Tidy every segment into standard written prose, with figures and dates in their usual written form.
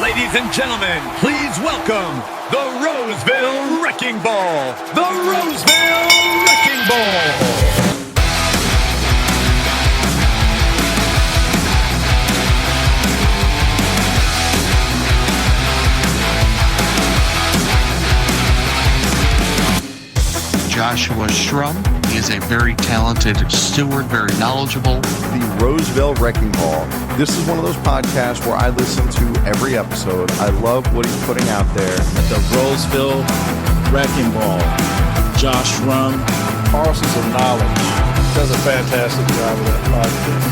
Ladies and gentlemen, please welcome the Roseville Wrecking Ball. The Roseville Wrecking Ball. Joshua Shrum. He is a very talented steward, very knowledgeable. The Roseville Wrecking Ball. This is one of those podcasts where I listen to every episode. I love what he's putting out there. The Roseville Wrecking Ball. Josh Shrum. Parcels of knowledge. Does a fantastic job with that podcast.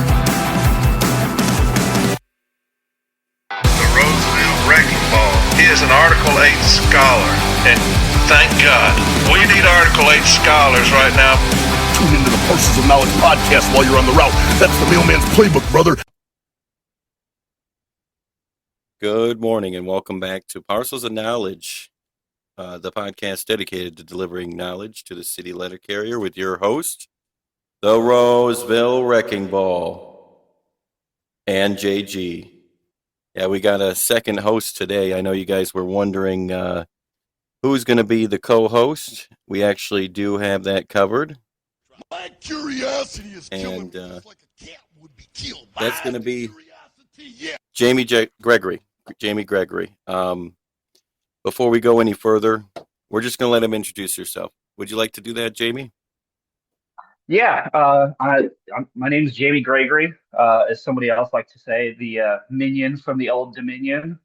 The Roseville Wrecking Ball. He is an Article 8 scholar, and thank God. We need Article 8 scholars right now. Tune into the Parcels of Knowledge podcast while you're on the route. That's the mailman's playbook, brother. Good morning and welcome back to Parcels of Knowledge, the podcast dedicated to delivering knowledge to the city letter carrier with your host, the Roseville Wrecking Ball, and JG. Yeah, we got a second host today. I know you guys were wondering who's going to be the co-host. We actually do have that covered. My curiosity is killing me just like a cat would be killed. That's going to be Yeah. Jamie Gregory. Before we go any further, we're just going to let him introduce yourself. Would you like to do that, Jamie? Yeah, my name is Jamie Gregory, as somebody else likes to say, the minion from the Old Dominion.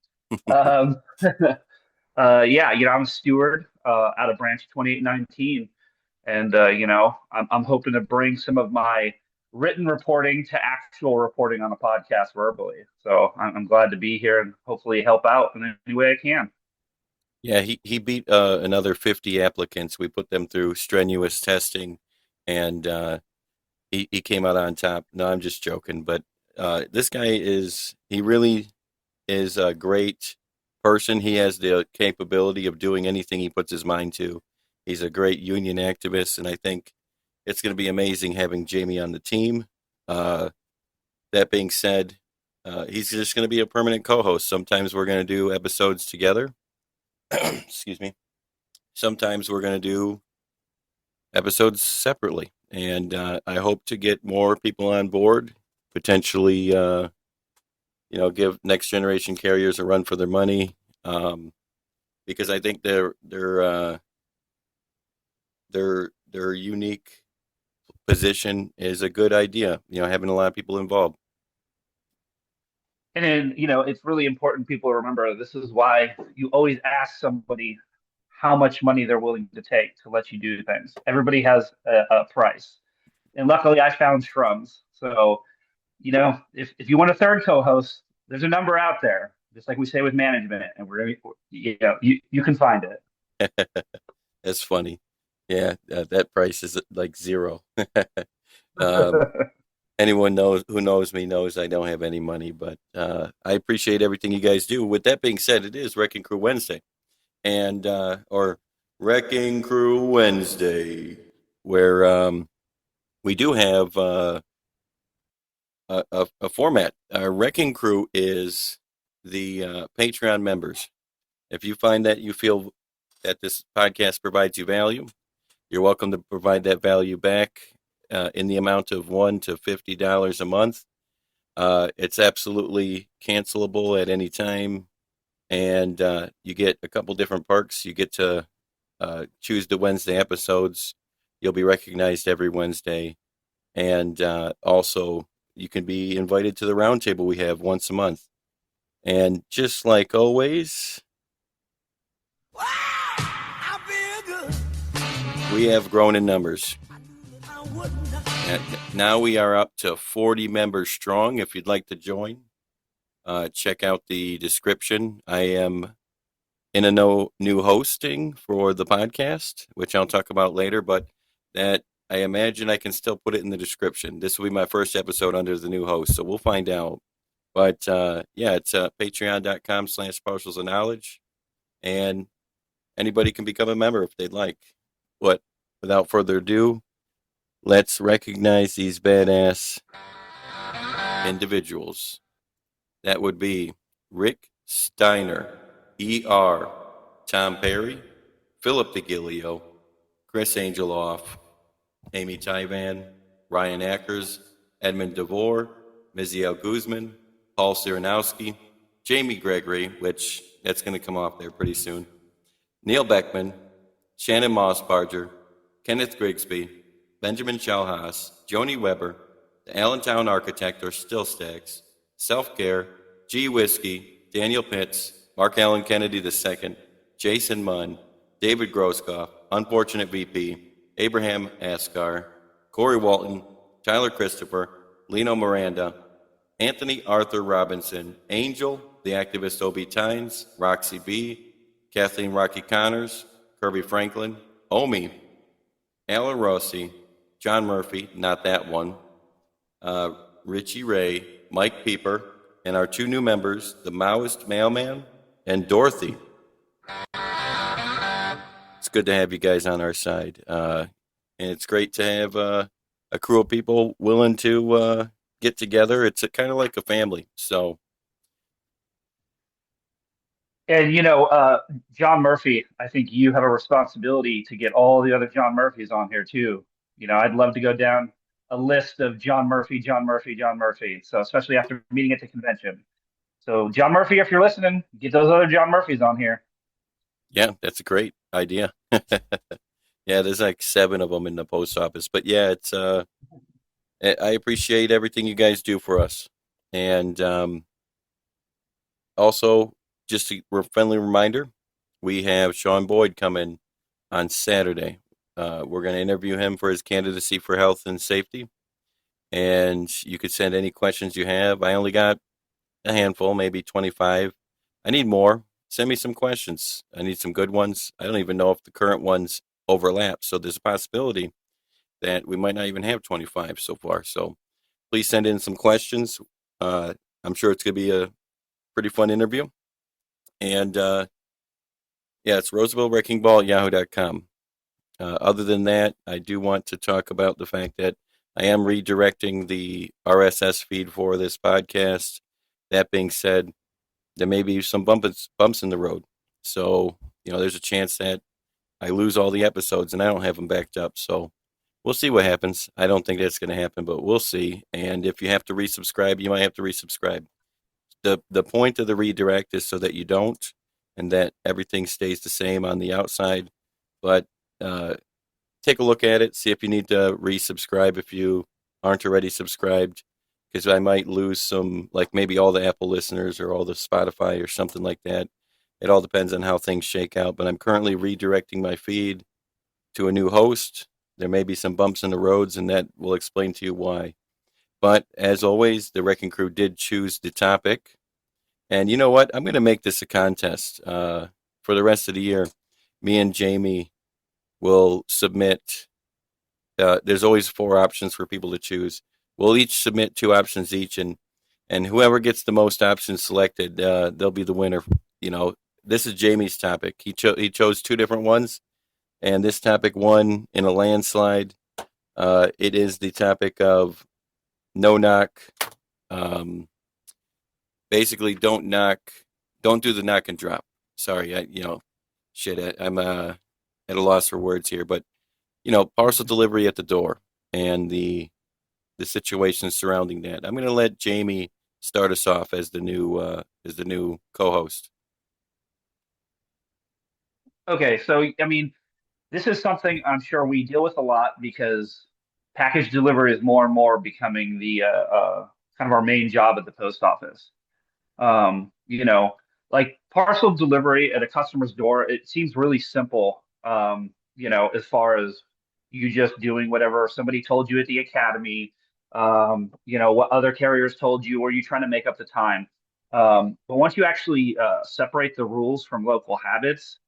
Yeah, I'm a steward out of Branch 2819, and I'm hoping to bring some of my written reporting to actual reporting on a podcast verbally. So I'm glad to be here and hopefully help out in any way I can. Yeah, he beat another 50 applicants. We put them through strenuous testing, and he came out on top. No, I'm just joking. But this guy he really is a great person. He has the capability of doing anything he puts his mind to. He's a great union activist, and I think it's going to be amazing having Jamie on the team. That being said, he's just going to be a permanent co-host. Sometimes we're going to do episodes together. Excuse me. Sometimes we're going to do episodes separately, and I hope to get more people on board, potentially give next generation carriers a run for their money, because I think their unique position is a good idea. Having a lot of people involved. And then, it's really important people remember this is why you always ask somebody how much money they're willing to take to let you do things. Everybody has a price. And luckily I found Shrums. So, if you want a third co-host, there's a number out there, just like we say with management, and you can find it. That's funny. Yeah, that price is like zero. Anyone who knows me knows I don't have any money, but I appreciate everything you guys do. With that being said, it is Wrecking Crew Wednesday, and or Wrecking Crew Wednesday, where we do have a format. Our Wrecking Crew is the Patreon members. If you find that you feel that this podcast provides you value, you're welcome to provide that value back in the amount of $1 to $50 a month. It's absolutely cancelable at any time, and you get a couple different perks. You get to choose the Wednesday episodes. You'll be recognized every Wednesday, and also you can be invited to the roundtable we have once a month. And just like always, we have grown in numbers. And now we are up to 40 members strong. If you'd like to join, check out the description. I am in a new hosting for the podcast, which I'll talk about later, but that I imagine I can still put it in the description. This will be my first episode under the new host, so we'll find out. But it's patreon.com/parcels of knowledge, and anybody can become a member if they'd like. But without further ado, let's recognize these badass individuals. That would be Rick Steiner, E.R., Tom Perry, Philip DeGilio, Chris Angeloff, Amy Tyvan, Ryan Ackers, Edmund DeVore, Miziel Guzman, Paul Siranowski, Jamie Gregory, which that's going to come off there pretty soon, Neil Beckman, Shannon Mossbarger, Kenneth Grigsby, Benjamin Chalhaas, Joni Weber, the Allentown Architect or Still Stacks, Self Care, G Whiskey, Daniel Pitts, Mark Allen Kennedy II, Jason Munn, David Groskoff, Unfortunate VP, Abraham Ascar, Corey Walton, Tyler Christopher, Lino Miranda, Anthony Arthur Robinson, Angel, the activist Obi Tynes, Roxy B, Kathleen Rocky Connors, Kirby Franklin, Omi, Alan Rossi, John Murphy, not that one, Richie Ray, Mike Pieper, and our two new members, the Maoist Mailman and Dorothy. It's good to have you guys on our side. And it's great to have a crew of people willing to get together. It's kind of like a family. So, And John Murphy, I think you have a responsibility to get all the other John Murphys on here too. I'd love to go down a list of John Murphy, John Murphy, John Murphy. So especially after meeting at the convention. So John Murphy, if you're listening, get those other John Murphys on here. yeah, that's a great idea. Yeah, there's like 7 of them in the post office. But yeah, it's I appreciate everything you guys do for us. And also, just a friendly reminder, we have Sean Boyd coming on Saturday. We're going to interview him for his candidacy for health and safety. And you could send any questions you have. I only got a handful, maybe 25. I need more. Send me some questions. I need some good ones. I don't even know if the current ones overlap. So there's a possibility that we might not even have 25 so far. So please send in some questions. I'm sure it's going to be a pretty fun interview. And yeah, it's RoosevilleWreckingBall@yahoo.com. Other than that, I do want to talk about the fact that I am redirecting the RSS feed for this podcast. That being said, there may be some bumps in the road. So, there's a chance that I lose all the episodes and I don't have them backed up. So we'll see what happens. I don't think that's going to happen, but we'll see. And if you have to resubscribe, you might have to resubscribe. The point of the redirect is so that you don't, and that everything stays the same on the outside. But take a look at it, see if you need to resubscribe if you aren't already subscribed, because I might lose some, like maybe all the Apple listeners or all the Spotify or something like that. It all depends on how things shake out. But I'm currently redirecting my feed to a new host. There may be some bumps in the roads, and that will explain to you why. But as always, the Wrecking Crew did choose the topic. And you know what? I'm going to make this a contest. For the rest of the year, me and Jamie will submit. There's always 4 options for people to choose. We'll each submit 2 options each, and whoever gets the most options selected, they'll be the winner. This is Jamie's topic. He chose 2 different ones, and this topic won in a landslide. It is the topic of no knock. Basically, don't do the knock and drop. Sorry, I'm at a loss for words here, but parcel delivery at the door and the situation surrounding that. I'm going to let Jamie start us off as the new co-host. Okay, so this is something I'm sure we deal with a lot because package delivery is more and more becoming the kind of our main job at the post office. Like parcel delivery at a customer's door, it seems really simple. As far as you just doing whatever somebody told you at the academy, what other carriers told you, or you trying to make up the time. But once you actually separate the rules from local habits,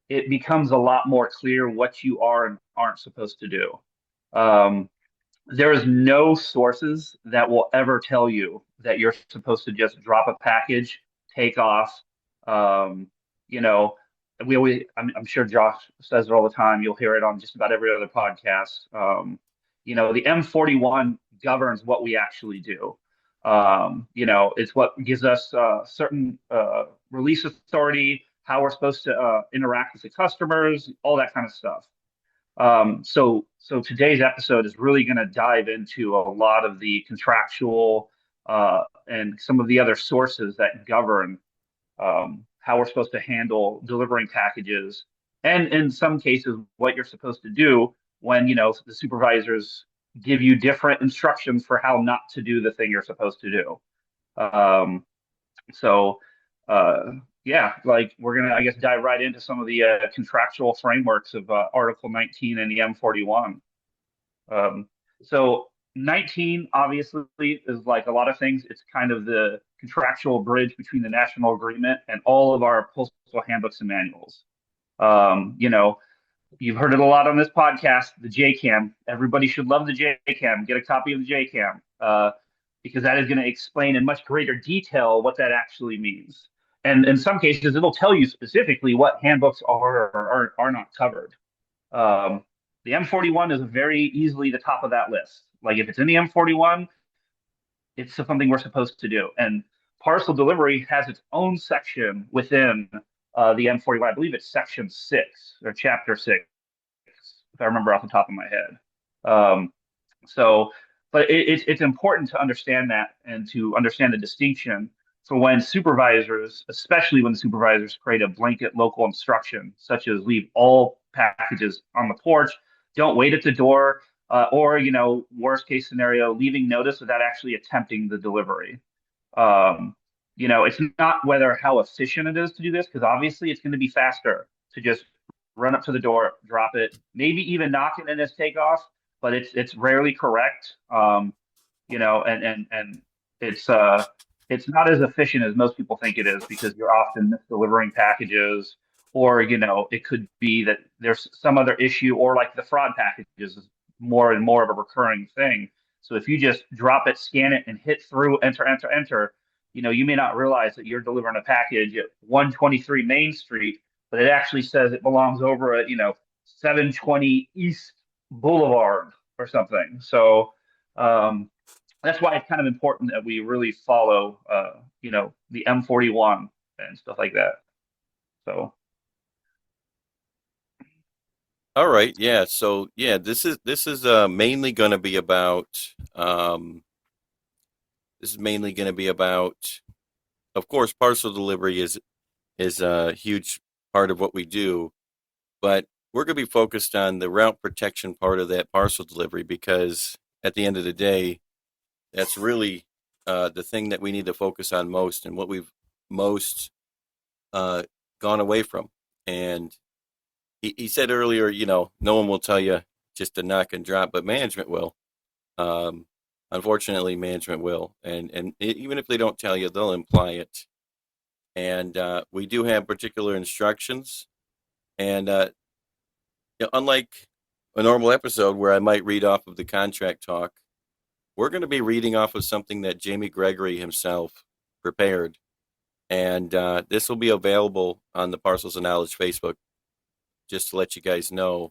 it becomes a lot more clear what you are and aren't supposed to do. There is no sources that will ever tell you that you're supposed to just drop a package, take off. You know, I'm sure Josh says it all the time. You'll hear it on just about every other podcast. The M41 governs what we actually do. It's what gives us certain release authority, how we're supposed to interact with the customers, all that kind of stuff. So today's episode is really going to dive into a lot of the contractual and some of the other sources that govern how we're supposed to handle delivering packages, and in some cases, what you're supposed to do when the supervisors give you different instructions for how not to do the thing you're supposed to do. Um, so, uh, yeah, like we're gonna, I guess, dive right into some of the contractual frameworks of Article 19 and the M41. Um, so 19 obviously is like a lot of things. It's kind of the contractual bridge between the national agreement and all of our postal handbooks and manuals. Um, you know, you've heard it a lot on this podcast, the JCAM. Everybody should love the JCAM. Get a copy of the JCAM because that is going to explain in much greater detail what that actually means. And in some cases, it'll tell you specifically what handbooks are or are not covered. Um, the M41 is very easily the top of that list. Like if it's in the M41, it's something we're supposed to do. And parcel delivery has its own section within the M41. I believe it's section 6 or chapter 6, if I remember off the top of my head. Um, so, but it's important to understand that and to understand the distinction for when supervisors, especially when the supervisors create a blanket local instruction, such as leave all packages on the porch, don't wait at the door, or worst case scenario, leaving notice without actually attempting the delivery. Um, it's not whether how efficient it is to do this, because obviously it's going to be faster to just run up to the door, drop it, maybe even knock it in its takeoff, but it's rarely correct. And it's not as efficient as most people think it is because you're often misdelivering packages, or it could be that there's some other issue, or like the fraud packages is more and more of a recurring thing. So if you just drop it, scan it, and hit through, enter, enter, enter, you may not realize that you're delivering a package at 123 Main Street, but it actually says it belongs over at 720 East Boulevard or something. So that's why it's kind of important that we really follow, the M41 and stuff like that. So. All right, yeah. So yeah, this is mainly going to be about of course, parcel delivery is a huge part of what we do, but we're going to be focused on the route protection part of that parcel delivery because at the end of the day, that's really the thing that we need to focus on most and what we've most gone away from. And he said earlier, no one will tell you just to knock and drop, but management will. Unfortunately, management will, and even if they don't tell you, they'll imply it. And we do have particular instructions, and unlike a normal episode where I might read off of the contract talk, we're going to be reading off of something that Jamie Gregory himself prepared, and this will be available on the Parcels of Knowledge Facebook, just to let you guys know,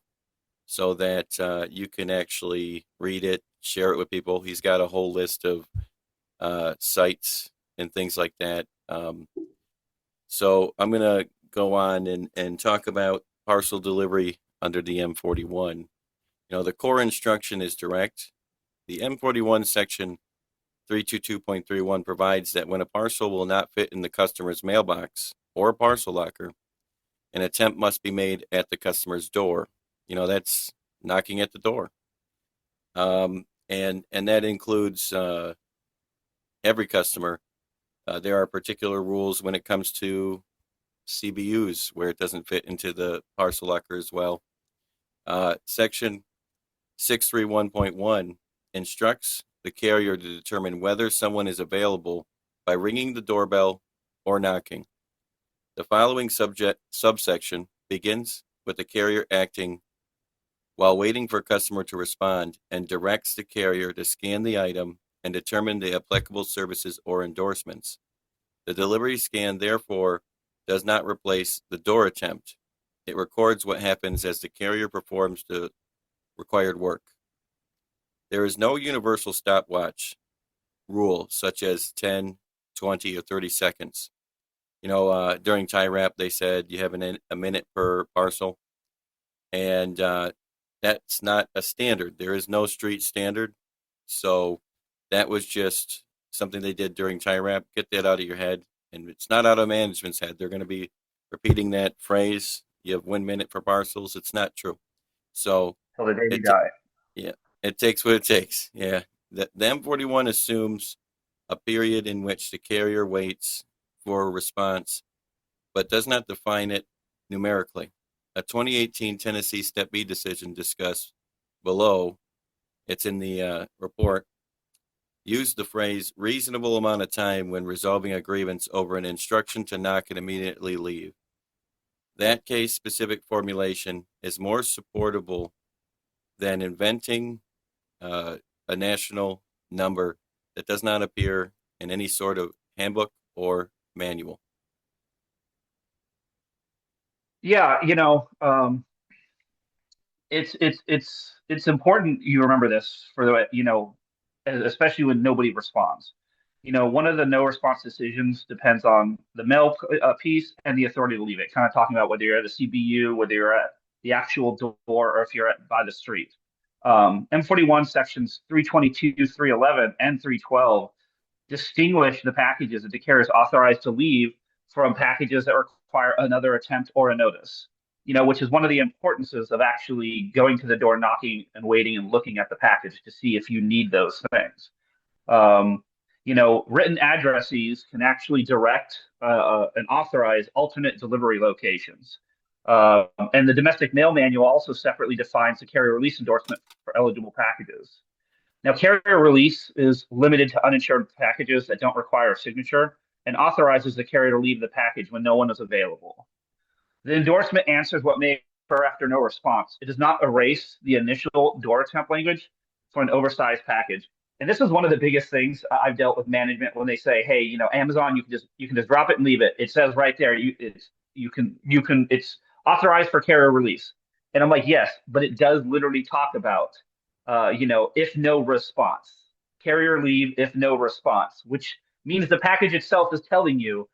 so that you can actually read it, share it with people. He's got a whole list of sites and things like that. So I'm going to go on and talk about parcel delivery under the M41. The core instruction is direct. The M41 section 322.31 provides that when a parcel will not fit in the customer's mailbox or parcel locker, an attempt must be made at the customer's door. That's knocking at the door. And that includes every customer. There are particular rules when it comes to CBUs where it doesn't fit into the parcel locker as well. Section 631.1 instructs the carrier to determine whether someone is available by ringing the doorbell or knocking. The following subsection begins with the carrier acting while waiting for a customer to respond and directs the carrier to scan the item and determine the applicable services or endorsements. The delivery scan, therefore, does not replace the door attempt. It records what happens as the carrier performs the required work. There is no universal stopwatch. rule, such as 10, 20, or 30 seconds. During tie wrap, they said you have a minute per parcel, and that's not a standard. There is no street standard. So that was just something they did during tie wrap. Get that out of your head. And it's not out of management's head. They're going to be repeating that phrase. You have 1 minute for parcels. It's not true. So Till the day we it, die. yeah, it takes what it takes. Yeah. The M41 assumes a period in which the carrier waits for a response, but does not define it numerically. A 2018 Tennessee Step B decision discussed below, it's in the report, used the phrase reasonable amount of time when resolving a grievance over an instruction to knock and immediately leave. That case-specific formulation is more supportable than inventing a national number that does not appear in any sort of handbook or manual. Yeah, it's important you remember this for the especially when nobody responds. One of the no response decisions depends on the mail piece and the authority to leave it. Kind of talking about whether you're at a CBU, whether you're at the actual door, or if you're by the street. M41 sections 322, 311, and 312 distinguish the packages that the carrier is authorized to leave from packages that require another attempt or a notice. Which is one of the importances of actually going to the door, knocking and waiting and looking at the package to see if you need those things. Written addressees can actually direct and authorize alternate delivery locations. And the domestic mail manual also separately defines the carrier release endorsement for eligible packages. Now, carrier release is limited to uninsured packages that don't require a signature and authorizes the carrier to leave the package when no one is available. The endorsement answers what may occur after no response. It does not erase the initial door attempt language for an oversized package. And this is one of the biggest things I've dealt with management when they say, "Hey, Amazon, you can just drop it and leave it. It says right there, it's authorized for carrier release." And I'm like, yes, but it does literally talk about, if no response, carrier leave if no response, which means the package itself is telling you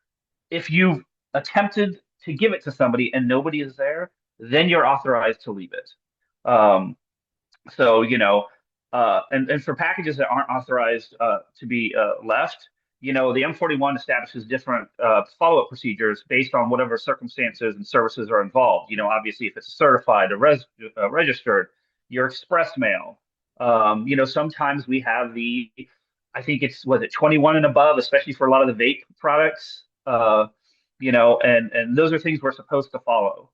if you've attempted to give it to somebody and nobody is there, then you're authorized to leave it. And for packages that aren't authorized to be left, the M41 establishes different follow-up procedures based on whatever circumstances and services are involved. Obviously, if it's certified or registered, your express mail. Sometimes we have I think was it 21 and above, especially for a lot of the vape products. And those are things we're supposed to follow.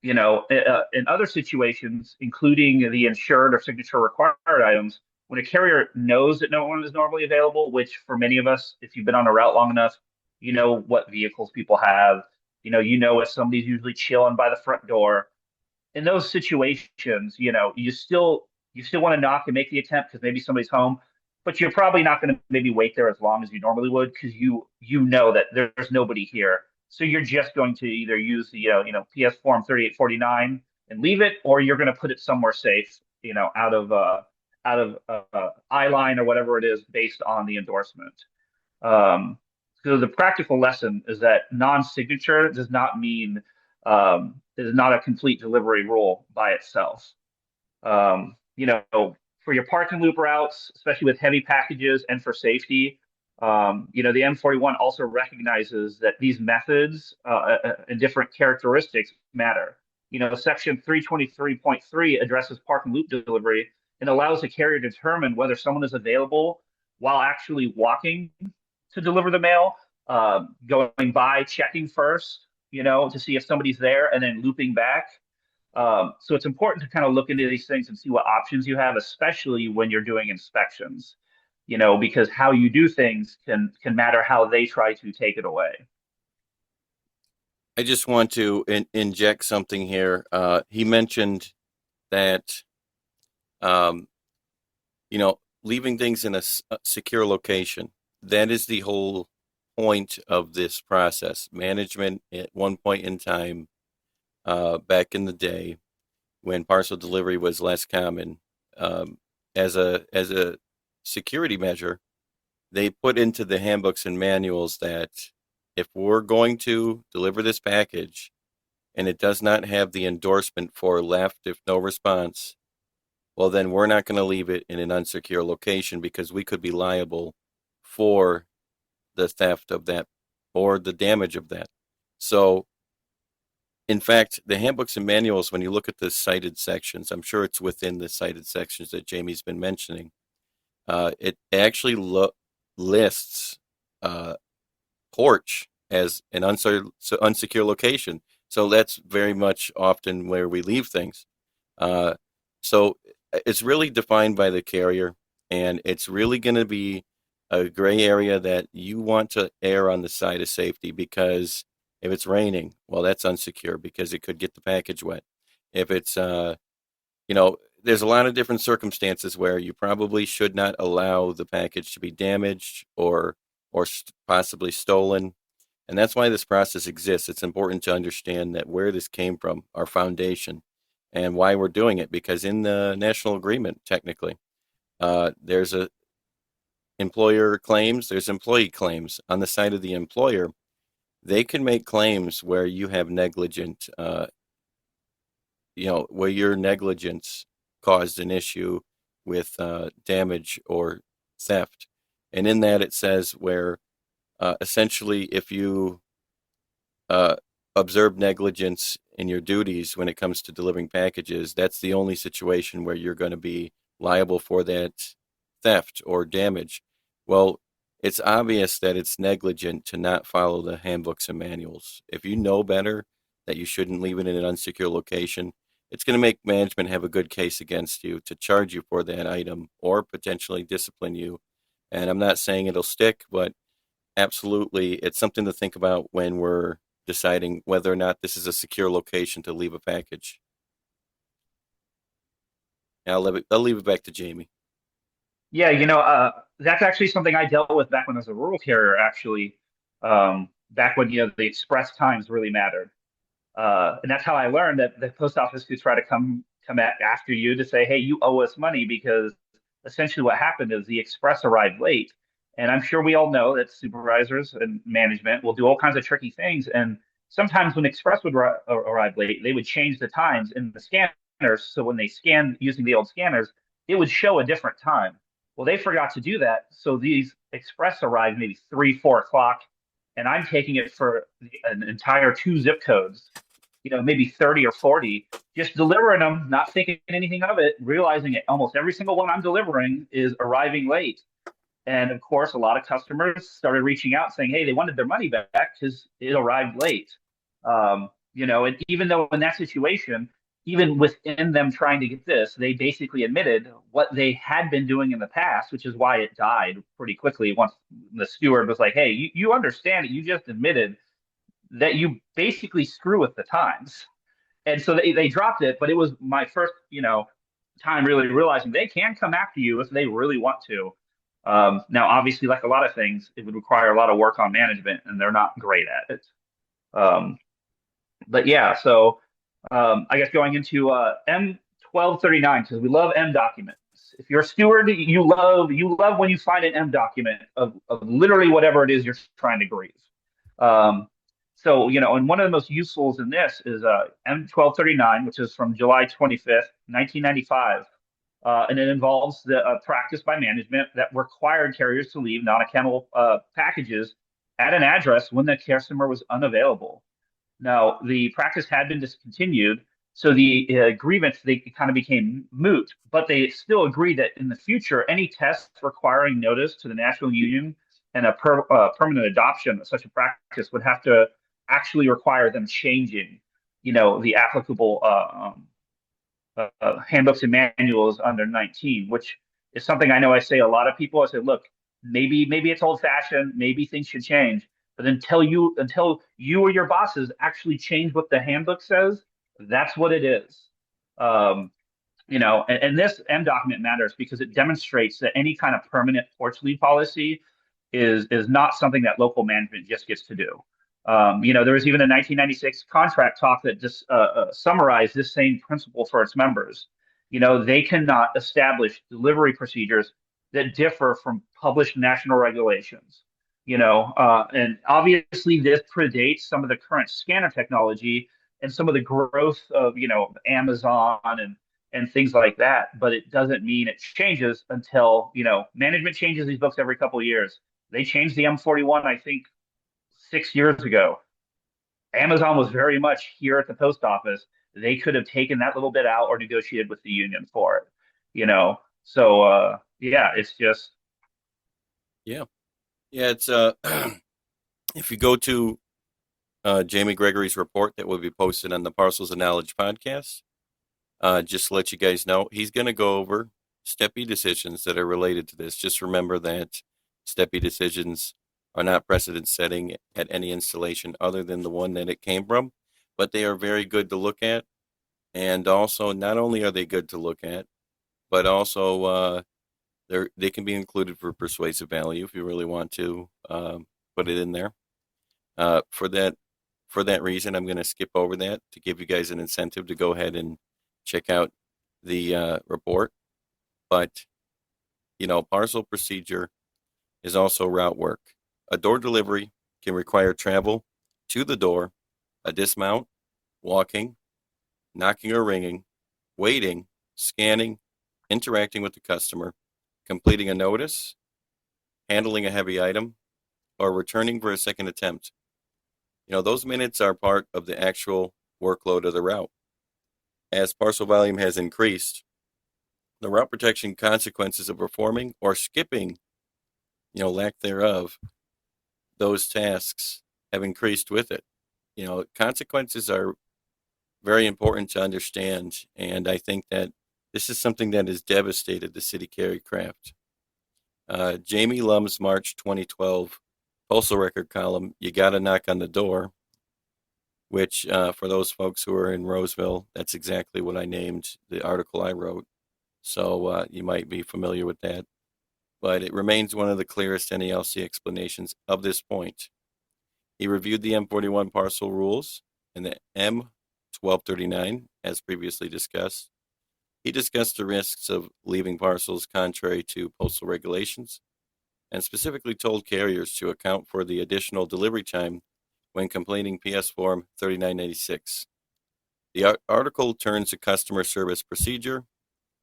In other situations, including the insured or signature required items, when a carrier knows that no one is normally available, which for many of us, if you've been on a route long enough, you know what vehicles people have, if somebody's usually chilling by the front door. In those situations, you still want to knock and make the attempt because maybe somebody's home, but you're probably not going to maybe wait there as long as you normally would because you know that there's nobody here. So you're just going to either use the PS Form 3849 and leave it, or you're going to put it somewhere safe, out of eye line or whatever it is based on the endorsement. So the practical lesson is that non-signature does not mean is not a complete delivery rule by itself. For your parking loop routes, especially with heavy packages and for safety, the M41 also recognizes that these methods and different characteristics matter. Section 323.3 addresses parking loop delivery and allows the carrier to determine whether someone is available while actually walking to deliver the mail, going by, checking first, to see if somebody's there, and then looping back. So it's important to kind of look into these things and see what options you have, especially when you're doing inspections, because how you do things can matter how they try to take it away. I just want to inject something here. He mentioned that, leaving things in a secure location. That is the whole point of this process. Management at one point in time, back in the day, when parcel delivery was less common, as a security measure, they put into the handbooks and manuals that if we're going to deliver this package and it does not have the endorsement for left if no response, well, then we're not going to leave it in an unsecure location because we could be liable for the theft of that or the damage of that. So, in fact, the handbooks and manuals, when you look at the cited sections, I'm sure it's within the cited sections that Jamie's been mentioning, it actually lists porch as an unsecure location. So that's very much often where we leave things. So it's really defined by the carrier, and it's really going to be a gray area that you want to err on the side of safety, because if it's raining, well, that's unsecure because it could get the package wet. If it's, there's a lot of different circumstances where you probably should not allow the package to be damaged or possibly stolen. And that's why this process exists. It's important to understand that where this came from, our foundation, and why we're doing it. Because in the national agreement, technically, there's a employer claims, there's employee claims. On the side of the employer, they can make claims where you have negligent, where your negligence caused an issue with damage or theft. And in that it says where essentially if you observe negligence in your duties when it comes to delivering packages, that's the only situation where you're going to be liable for that theft or damage. Well, it's obvious that it's negligent to not follow the handbooks and manuals. If you know better that you shouldn't leave it in an unsecure location, it's going to make management have a good case against you to charge you for that item or potentially discipline you. And I'm not saying it'll stick, but absolutely, it's something to think about when we're deciding whether or not this is a secure location to leave a package. I'll leave it back to Jamie. Yeah, that's actually something I dealt with back when I was a rural carrier, actually, back when, the express times really mattered. And that's how I learned that the post office could try to come after you to say, hey, you owe us money, because essentially what happened is the express arrived late. And I'm sure we all know that supervisors and management will do all kinds of tricky things. And sometimes when express would arrive late, they would change the times in the scanners. So when they scanned using the old scanners, it would show a different time. Well, they forgot to do that. So these express arrived maybe 3, 4 o'clock, and I'm taking it for an entire 2 zip codes, maybe 30 or 40, just delivering them, not thinking anything of it, realizing it, almost every single one I'm delivering is arriving late. And of course, a lot of customers started reaching out saying, hey, they wanted their money back because it arrived late. And even though in that situation, even within them trying to get this, they basically admitted what they had been doing in the past, which is why it died pretty quickly once the steward was like, hey, you understand it. You just admitted that you basically screw with the times. And so they dropped it, but it was my first, time really realizing they can come after you if they really want to. Now, obviously, like a lot of things, it would require a lot of work on management, and they're not great at it. But yeah, so I guess going into M1239, because we love M documents. If you're a steward, you love when you find an M document of literally whatever it is you're trying to grieve. So, and one of the most useful in this is M1239, which is from July 25th, 1995. And it involves the practice by management that required carriers to leave non-accountable packages at an address when the customer was unavailable. Now, the practice had been discontinued, so the grievance, they kind of became moot, but they still agreed that in the future, any tests requiring notice to the National Union and a permanent adoption of such a practice would have to actually require them changing, the applicable handbooks and manuals under 19, which is something I know I say a lot of people. I say, look, maybe it's old fashioned, maybe things should change, but until you or your bosses actually change what the handbook says, that's what it is. And this M document matters because it demonstrates that any kind of permanent porch leave policy is not something that local management just gets to do. There was even a 1996 contract talk that just summarized this same principle for its members. They cannot establish delivery procedures that differ from published national regulations. And obviously this predates some of the current scanner technology and some of the growth of Amazon and things like that. But it doesn't mean it changes until management changes these books every couple of years. They changed the M41, I think, 6 years ago. Amazon was very much here at the post office. They could have taken that little bit out or negotiated with the union for it. So yeah, it's just Yeah. Yeah, it's if you go to Jamie Gregory's report that will be posted on the Parcels of Knowledge podcast, just to let you guys know, he's going to go over STEPI decisions that are related to this. Just remember that STEPI decisions are not precedent setting at any installation other than the one that it came from, but they are very good to look at. And also, not only are they good to look at, but also they can be included for persuasive value if you really want to put it in there. For that reason, I'm going to skip over that to give you guys an incentive to go ahead and check out the report. But parcel procedure is also route work. A door delivery can require travel to the door, a dismount, walking, knocking or ringing, waiting, scanning, interacting with the customer, completing a notice, handling a heavy item, or returning for a second attempt. Those minutes are part of the actual workload of the route. As parcel volume has increased, the route protection consequences of performing or skipping, lack thereof, those tasks have increased with it. Consequences are very important to understand, and I think that this is something that has devastated the city carry craft. Jamie Lum's March 2012 postal record column, "You Gotta Knock on the Door," which for those folks who are in Roseville, that's exactly what I named the article I wrote. So you might be familiar with that. But it remains one of the clearest NALC explanations of this point. He reviewed the M41 parcel rules and the M1239, as previously discussed. He discussed the risks of leaving parcels contrary to postal regulations and specifically told carriers to account for the additional delivery time when completing PS Form 3996. The article turns a customer service procedure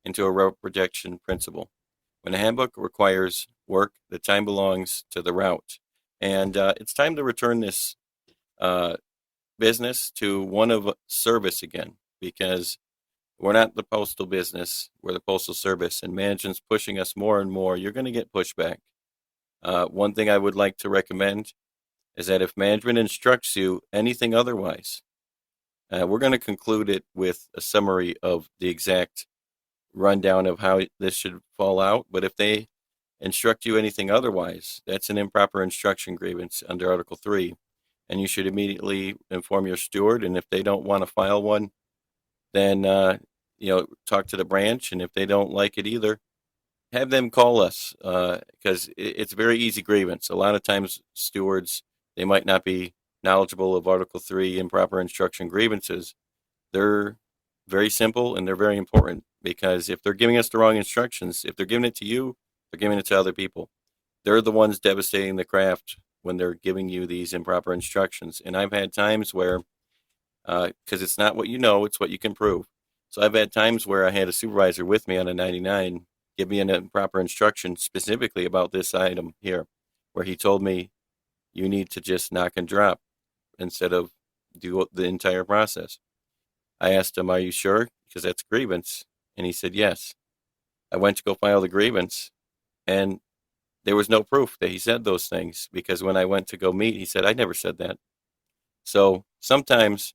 into a route protection principle. When a handbook requires work, the time belongs to the route. And it's time to return this business to one of service again, because we're not the postal business, we're the postal service, and management's pushing us more and more. You're going to get pushback. One thing I would like to recommend is that if management instructs you anything otherwise, we're going to conclude it with a summary of the exact rundown of how this should fall out. But if they instruct you anything otherwise, that's an improper instruction grievance under Article 3, and you should immediately inform your steward. And if they don't want to file one, then talk to the branch, and if they don't like it either, have them call us, because it's a very easy grievance. A lot of times stewards, they might not be knowledgeable of Article 3 improper instruction grievances. They're very simple and they're very important, because if they're giving us the wrong instructions, if they're giving it to you, they're giving it to other people. They're the ones devastating the craft when they're giving you these improper instructions. And I've had times where, because it's not what you know, it's what you can prove. So I've had times where I had a supervisor with me on a 99 give me an improper instruction specifically about this item here, where he told me, you need to just knock and drop instead of do the entire process. I asked him, are you sure? Because that's grievance. And he said, yes. I went to go file the grievance, and there was no proof that he said those things, because when I went to go meet, he said, I never said that. So sometimes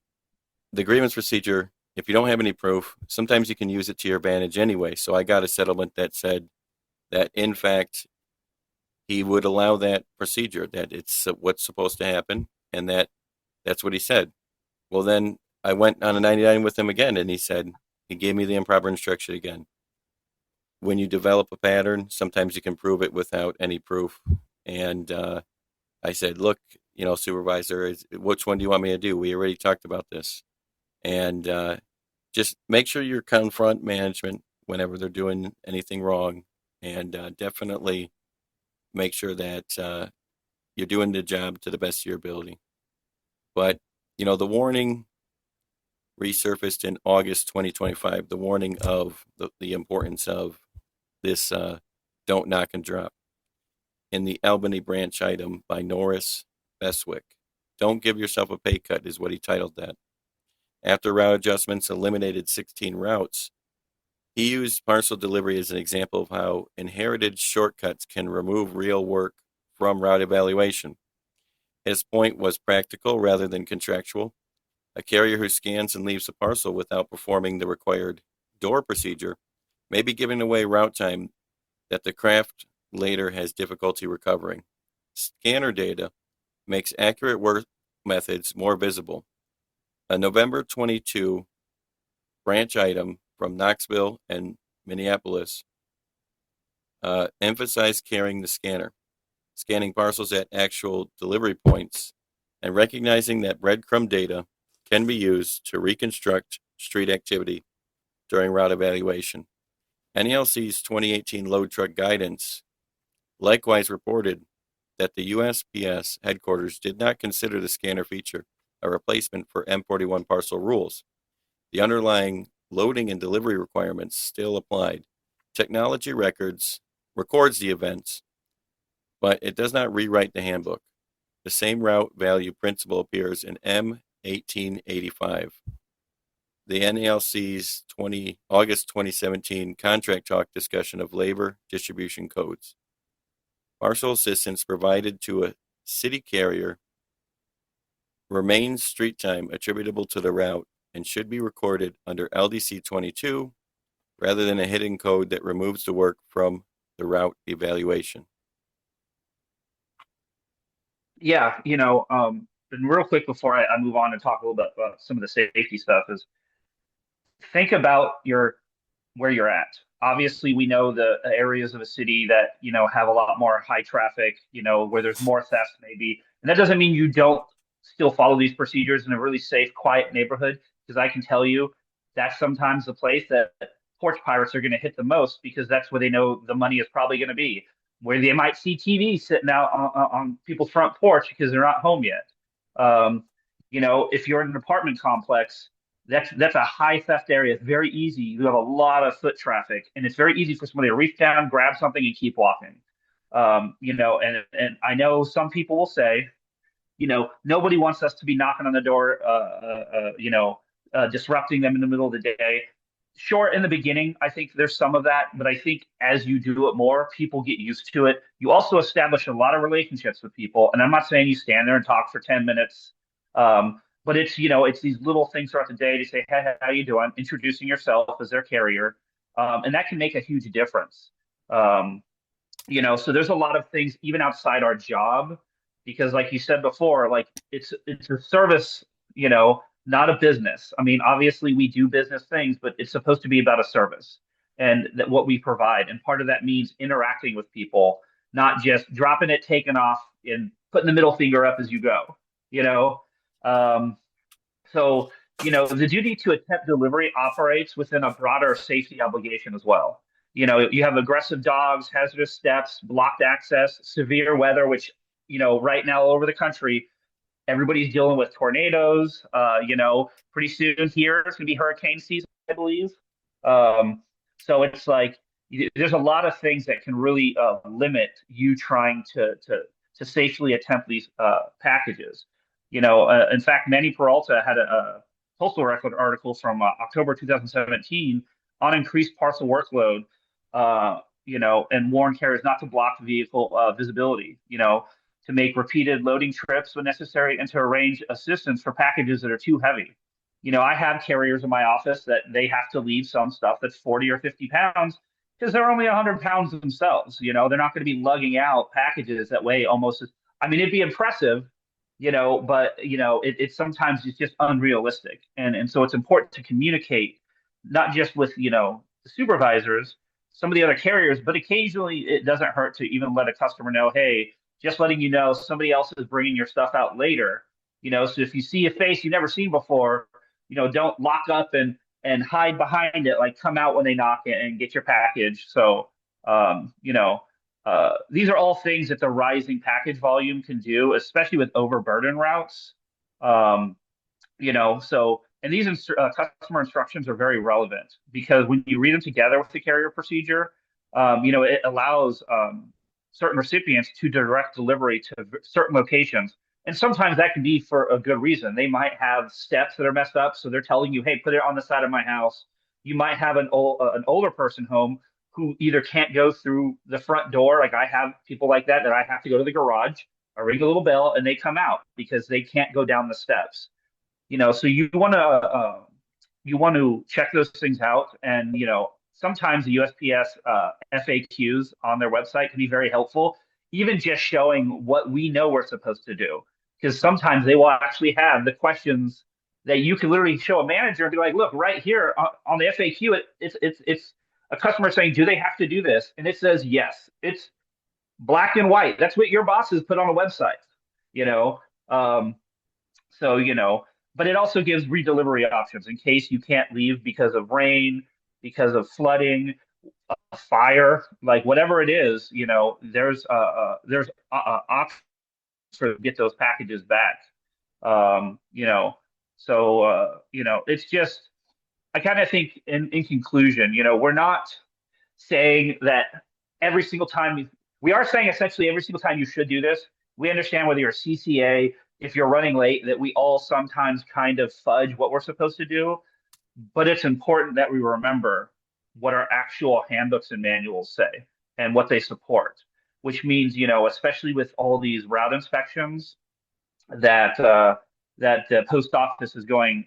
the grievance procedure, if you don't have any proof, sometimes you can use it to your advantage anyway. So I got a settlement that said that, in fact, he would allow that procedure, that it's what's supposed to happen, and that's what he said. Well, then I went on a 99 with him again, and he gave me the improper instruction again. When you develop a pattern, sometimes you can prove it without any proof. And I said, look, supervisor, which one do you want me to do? We already talked about this. And just make sure you confront management whenever they're doing anything wrong. and definitely make sure that you're doing the job to the best of your ability. But, the warning resurfaced in August 2025, the warning of the importance of this don't knock and drop in the Albany branch item by Norris Beswick. Don't give yourself a pay cut is what he titled that. After route adjustments eliminated 16 routes, he used parcel delivery as an example of how inherited shortcuts can remove real work from route evaluation. His point was practical rather than contractual. A carrier who scans and leaves a parcel without performing the required door procedure may be giving away route time that the craft later has difficulty recovering. Scanner data makes accurate work methods more visible. A November 22 branch item from Knoxville and Minneapolis emphasized carrying the scanner, scanning parcels at actual delivery points, and recognizing that breadcrumb data can be used to reconstruct street activity during route evaluation. NELC's 2018 load truck guidance likewise reported that the USPS headquarters did not consider the scanner feature a replacement for M41 parcel rules. The underlying loading and delivery requirements still applied. Technology records records the events, but it does not rewrite the handbook. The same route value principle appears in M1885. The NALC's August 2017 contract talk discussion of labor distribution codes. Parcel assistance provided to a city carrier remains street time attributable to the route and should be recorded under LDC 22 rather than a hidden code that removes the work from the route evaluation. Yeah, and real quick before I move on and talk a little bit about some of the safety stuff is think about where you're at. Obviously, we know the areas of a city that, have a lot more high traffic, where there's more theft maybe. And that doesn't mean you don't still follow these procedures in a really safe, quiet neighborhood, because I can tell you that's sometimes the place that porch pirates are going to hit the most because that's where they know the money is probably going to be, where they might see TV sitting out on people's front porch because they're not home yet. If you're in an apartment complex, that's a high theft area. It's very easy. You have a lot of foot traffic, and it's very easy for somebody to reach down, grab something, and keep walking. And I know some people will say, nobody wants us to be knocking on the door, disrupting them in the middle of the day. Sure, in the beginning, I think there's some of that, but I think as you do it more, people get used to it. You also establish a lot of relationships with people, and I'm not saying you stand there and talk for 10 minutes. But it's these little things throughout the day to say, hey, how you doing? Introducing yourself as their carrier. And that can make a huge difference. So there's a lot of things even outside our job, because like you said before, like it's a service, not a business. I mean, obviously we do business things, but it's supposed to be about a service and that what we provide. And part of that means interacting with people, not just dropping it, taking off, and putting the middle finger up as you go, So, the duty to attempt delivery operates within a broader safety obligation as well. You have aggressive dogs, hazardous steps, blocked access, severe weather, which, right now all over the country, everybody's dealing with tornadoes. Pretty soon here, it's going to be hurricane season, I believe. So it's like there's a lot of things that can really limit you trying to safely attempt these packages. In fact, Manny Peralta had a Postal Record article from October 2017 on increased parcel workload, and warned carriers not to block vehicle visibility, to make repeated loading trips when necessary, and to arrange assistance for packages that are too heavy. I have carriers in my office that they have to leave some stuff that's 40 or 50 pounds because they're only 100 pounds themselves. They're not going to be lugging out packages that weigh almost I mean, it'd be impressive, but it sometimes it's just unrealistic. And so it's important to communicate, not just with, the supervisors, some of the other carriers, but occasionally it doesn't hurt to even let a customer know, hey, just letting you know somebody else is bringing your stuff out later. So if you see a face you've never seen before, don't lock up and hide behind it, like come out when they knock and get your package. So, You know, these are all things that the rising package volume can do, especially with overburden routes. Um, so and these customer instructions are very relevant because when you read them together with the carrier procedure, it allows certain recipients to direct delivery to certain locations. And sometimes that can be for a good reason. They might have steps that are messed up, so they're telling you, "Hey, put it on the side of my house." You might have an older person home who either can't go through the front door, like I have people like that I have to go to the garage. I ring a little bell and they come out because they can't go down the steps. So you want to check those things out, and sometimes the USPS FAQs on their website can be very helpful, even just showing what we know we're supposed to do. Because sometimes they will actually have the questions that you can literally show a manager and be like, look, right here on the FAQ, it's a customer saying, do they have to do this? And it says yes. It's black and white. That's what your bosses put on a website. You know, um, so, but it also gives redelivery options in case you can't leave because of rain, because of flooding, a fire, like whatever it is, there's options to get those packages back. Um, you know, it's just, I kind of think in conclusion, we're not saying that every single time we are saying essentially every single time you should do this. We understand whether you're a CCA, if you're running late, that we all sometimes kind of fudge what we're supposed to do. But it's important that we remember what our actual handbooks and manuals say and what they support, which means, especially with all these route inspections that the post office is going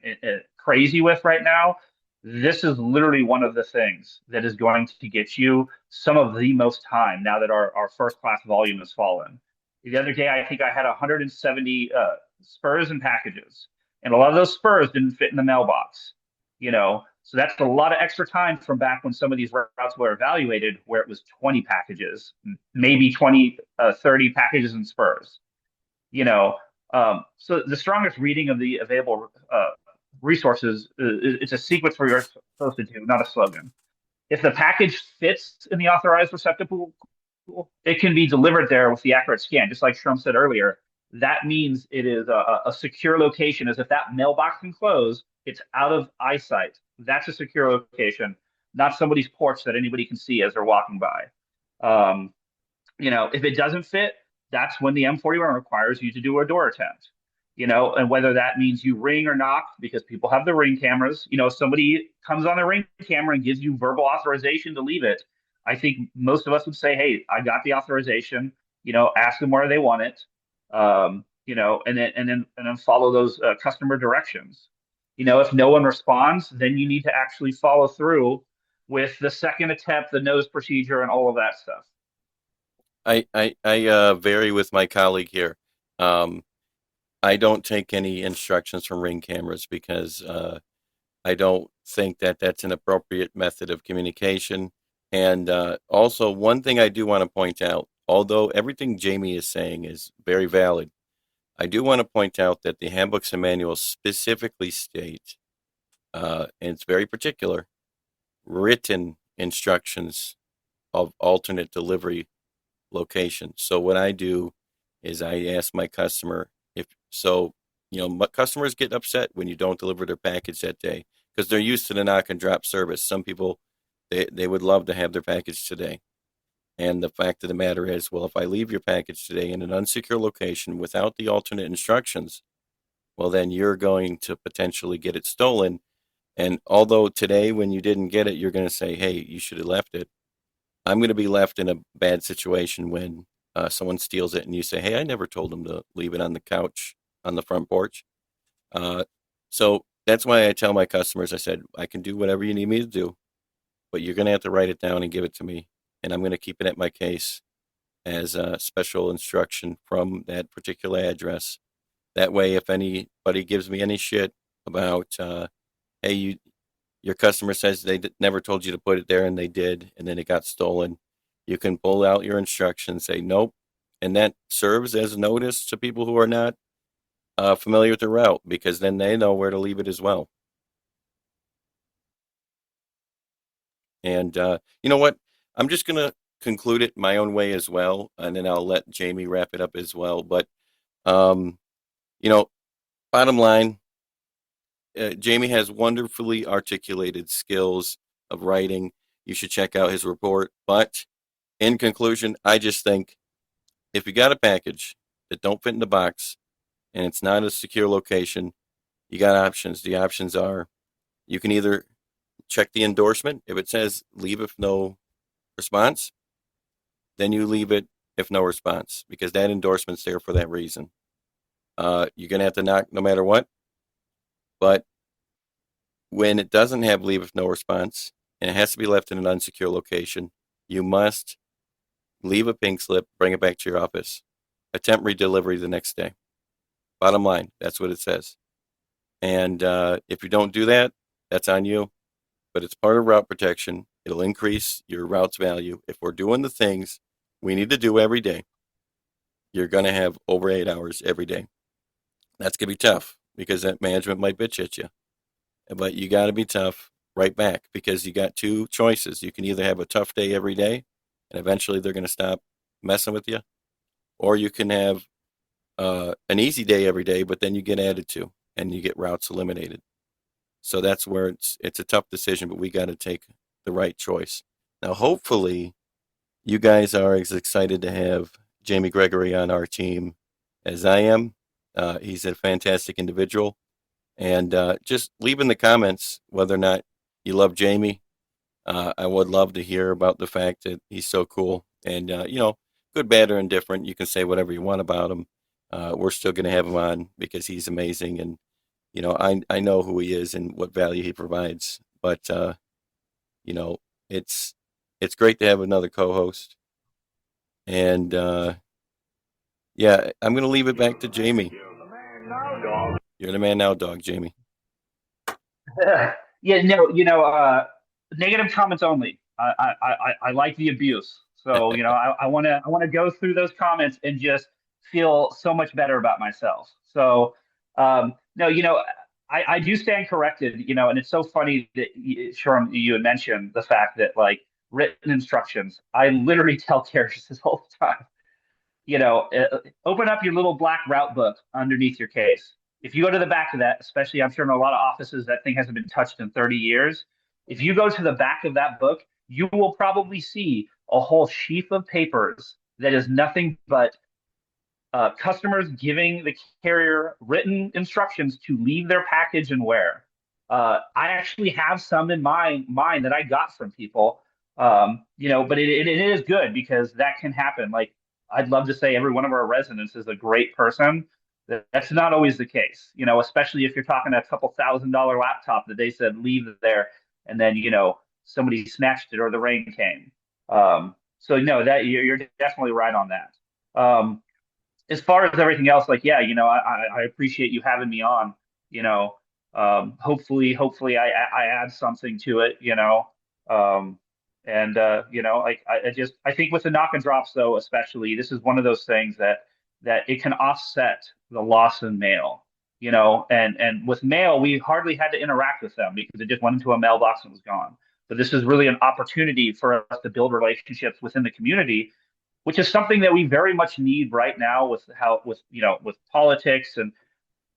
crazy with right now. This is literally one of the things that is going to get you some of the most time now that our first class volume has fallen. The other day, I think I had 170 spurs and packages, and a lot of those spurs didn't fit in the mailbox. So that's a lot of extra time from back when some of these routes were evaluated, where it was 20 packages, maybe 30 packages and spurs. So the strongest reading of the available resources, it's a sequence where you're supposed to do, not a slogan. If the package fits in the authorized receptacle, it can be delivered there with the accurate scan. Just like Shrum said earlier, that means it is a secure location, as if that mailbox can close, it's out of eyesight. That's a secure location, not somebody's porch that anybody can see as they're walking by. If it doesn't fit, that's when the M41 requires you to do a door attempt. And whether that means you ring or knock, because people have the ring cameras. If somebody comes on the ring camera and gives you verbal authorization to leave it, I think most of us would say, "Hey, I got the authorization." Ask them where they want it. And then follow those customer directions. If no one responds, then you need to actually follow through with the second attempt, the nose procedure, and all of that stuff. I vary with my colleague here. I don't take any instructions from ring cameras because I don't think that that's an appropriate method of communication. And also, one thing I do want to point out, although everything Jamie is saying is very valid, I do want to point out that the handbooks and manuals specifically state, and it's very particular, written instructions of alternate delivery location. So what I do is I ask my customer my customers get upset when you don't deliver their package that day because they're used to the knock and drop service. Some people, they would love to have their package today. And the fact of the matter is, well, if I leave your package today in an unsecure location without the alternate instructions, well, then you're going to potentially get it stolen. And although today when you didn't get it, you're going to say, hey, you should have left it. I'm going to be left in a bad situation when someone steals it and you say, hey, I never told them to leave it on the couch on the front porch. So that's why I tell my customers, I said, I can do whatever you need me to do, but you're going to have to write it down and give it to me. And I'm going to keep it at my case as a special instruction from that particular address. That way, if anybody gives me any shit about, hey, your customer says they never told you to put it there and they did, and then it got stolen, you can pull out your instructions, say nope, and that serves as notice to people who are not familiar with the route, because then they know where to leave it as well. And you know what? I'm just going to conclude it my own way as well, and then I'll let Jamie wrap it up as well. But um, you know, bottom line, Jamie has wonderfully articulated skills of writing. You should check out his report. But in conclusion, I just think if you got a package that don't fit in the box and it's not a secure location, you got options. The options are you can either check the endorsement. If it says leave if no response, then you leave it if no response, because that endorsement's there for that reason. You're going to have to knock no matter what. But when it doesn't have leave if no response and it has to be left in an unsecure location, you must leave a pink slip, bring it back to your office, attempt redelivery the next day. Bottom line, that's what it says. And if you don't do that, that's on you. But it's part of route protection. It'll increase your route's value. If we're doing the things we need to do every day, you're going to have over 8 hours every day. That's going to be tough because that management might bitch at you. But you got to be tough right back, because you got two choices. You can either have a tough day every day and eventually they're going to stop messing with you, or you can have an easy day every day, but then you get added to and you get routes eliminated. So that's where it's a tough decision, but we got to take the right choice. Now, hopefully, you guys are as excited to have Jamie Gregory on our team as I am. He's a fantastic individual. And just leave in the comments whether or not you love Jamie. I would love to hear about the fact that he's so cool. And, good, bad, or indifferent, you can say whatever you want about him. We're still going to have him on because he's amazing. And, I know who he is and what value he provides. But, it's great to have another co-host. And, yeah, I'm going to leave it back to Jamie. You're the man now, dog, Jamie. Yeah, no, negative comments only. I like the abuse, so I want to go through those comments and just feel so much better about myself. So no, I do stand corrected, and it's so funny that Sherm, you had mentioned the fact that like written instructions. I literally tell carriers this all the time. Open up your little black route book underneath your case. If you go to the back of that, especially I'm sure in a lot of offices, that thing hasn't been touched in 30 years. If you go to the back of that book, you will probably see a whole sheaf of papers that is nothing but customers giving the carrier written instructions to leave their package and where. I actually have some in mind that I got from people, but it is good because that can happen. Like, I'd love to say every one of our residents is a great person. That's not always the case, especially if you're talking a couple $1,000 laptop that they said leave there, and then somebody snatched it or the rain came. So no, that you're definitely right on that. As far as everything else, like yeah, I appreciate you having me on. Hopefully I add something to it. Like I think with the knock and drops though, especially this is one of those things that it can offset the loss in mail. And with mail, we hardly had to interact with them because it just went into a mailbox and was gone. But this is really an opportunity for us to build relationships within the community, which is something that we very much need right now with politics and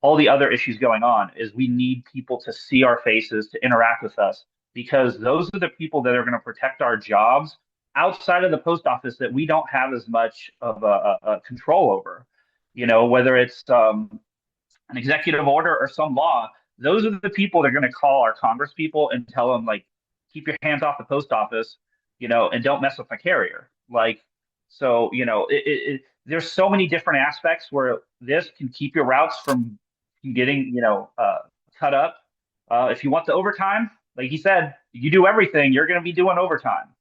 all the other issues going on. Is we need people to see our faces, to interact with us, because those are the people that are going to protect our jobs outside of the post office that we don't have as much of a control over. Whether it's an executive order or some law, those are the people that are going to call our Congress people and tell them, like, keep your hands off the post office, and don't mess with my carrier. Like, so, there's so many different aspects where this can keep your routes from getting, cut up. If you want the overtime, like he said, you do everything, you're going to be doing overtime.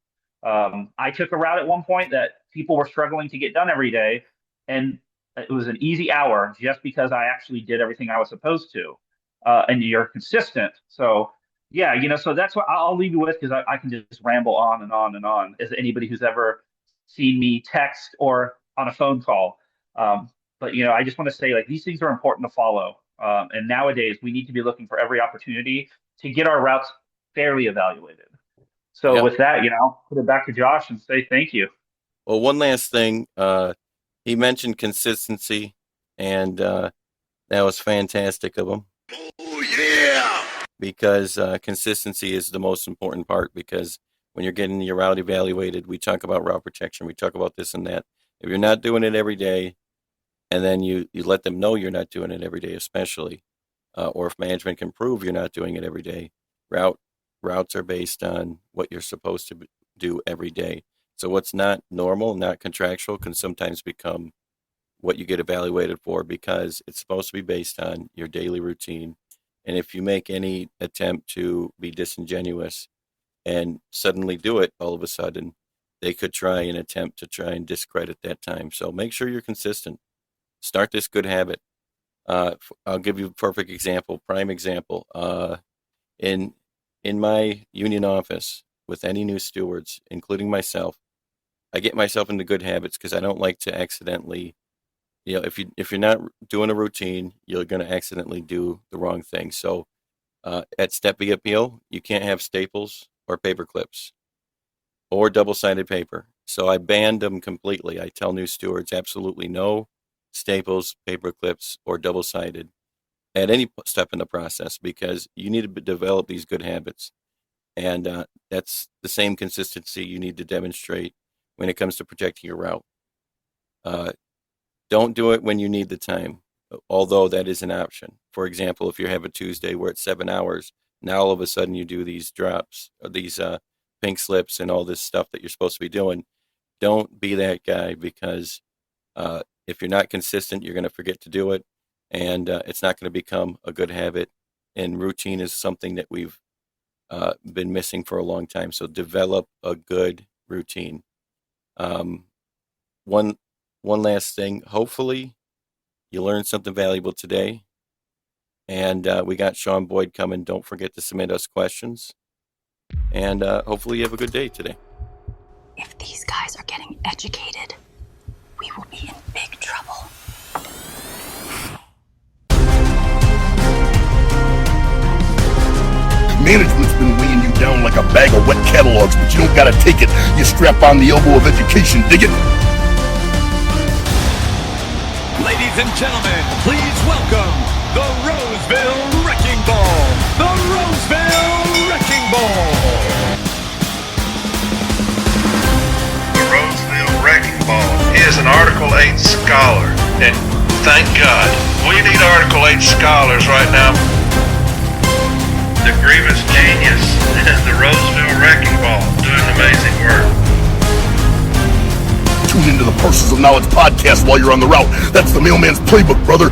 I took a route at one point that people were struggling to get done every day, and it was an easy hour just because I actually did everything I was supposed to. And you're consistent. So yeah, so that's what I'll leave you with, because I can just ramble on and on and on, as anybody who's ever seen me text or on a phone call. But I just want to say, like, these things are important to follow. And nowadays we need to be looking for every opportunity to get our routes fairly evaluated. So Yeah. with that, put it back to Josh and say thank you. Well, one last thing. He mentioned consistency, and that was fantastic of him. Oh, yeah! Because consistency is the most important part, because when you're getting your route evaluated, we talk about route protection, we talk about this and that. If you're not doing it every day, and then you let them know you're not doing it every day, especially, or if management can prove you're not doing it every day, routes are based on what you're supposed to do every day. So what's not normal, not contractual, can sometimes become what you get evaluated for, because it's supposed to be based on your daily routine. And if you make any attempt to be disingenuous and suddenly do it all of a sudden, they could try and attempt to try and discredit that time. So make sure you're consistent. Start this good habit. I'll give you a perfect example, prime example. In my union office, with any new stewards, including myself, I get myself into good habits because I don't like to accidentally, if you're not doing a routine, you're going to accidentally do the wrong thing. So at Step B Appeal, you can't have staples or paper clips or double-sided paper. So I banned them completely. I tell new stewards absolutely no staples, paper clips, or double-sided at any step in the process, because you need to develop these good habits. And that's the same consistency you need to demonstrate when it comes to protecting your route. Don't do it when you need the time, although that is an option. For example, if you have a Tuesday where it's 7 hours, now all of a sudden you do these drops, or these pink slips and all this stuff that you're supposed to be doing. Don't be that guy, because if you're not consistent, you're going to forget to do it, and it's not going to become a good habit. And routine is something that we've been missing for a long time. So develop a good routine. One last thing. Hopefully, you learned something valuable today. And we got Sean Boyd coming. Don't forget to submit us questions. And hopefully you have a good day today. If these guys are getting educated, we will be in big trouble. Management's been weighing you down like a bag of wet catalogs, but you don't gotta take it. You strap on the elbow of education, dig it? Ladies and gentlemen, please welcome the Roseville Wrecking Ball. The Roseville Wrecking Ball. The Roseville Wrecking Ball is an Article 8 scholar, and thank God, we need Article 8 scholars right now. The Grievous Genius and the Roseville Wrecking Ball doing amazing work. Tune into the Parcels of Knowledge podcast while you're on the route. That's the mailman's playbook, brother.